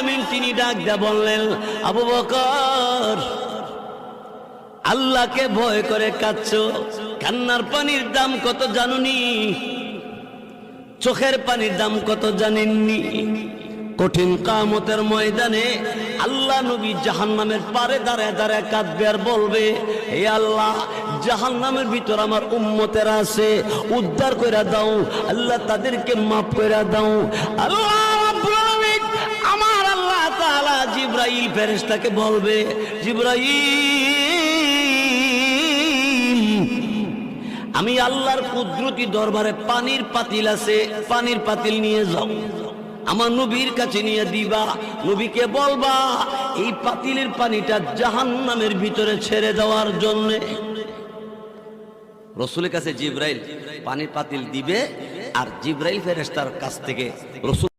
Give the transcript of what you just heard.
আলামিন তিনি ডাক দিয়া বললেন, আবু বকর, আল্লাহকে ভয় করে কাঁদছো, কান্নার পানির দাম কত জানুনি? চোখের পানির দাম কত জানেননি? কঠিন কিয়ামতের ময়দানে আল্লাহ নবী জাহান্নামের পারে দাঁড়ায় দাঁড়ায় কাঁদবে আর বলবে, হে আল্লাহ, জাহান্নামের ভিতর আমার উম্মতেরা আছে, উদ্ধার কইরা দাও আল্লাহ, তাদেরকে মাফ কইরা দাও। আল্লাহ রাব্বুল আলামিন, আমার আল্লাহ তাআলা জিবরাইল ফেরেশতাকে বলবে, জিবরাইল, আমি আল্লাহর কুদরতি দরবারে পানির পাতিল আছে, পানির পাতিল নিয়ে যাও, আমার নবীর কাছে নিয়ে দিবা, নবীকে বলবা এই পাতিলের পানিটা জাহান্নামের ভিতরে ছেড়ে দেওয়ার জন্য। রাসূলের কাছে জিবরাইল পানির পাতিল দিবে, আর জিবরাইল ফেরেশতার কাছ থেকে রাসূল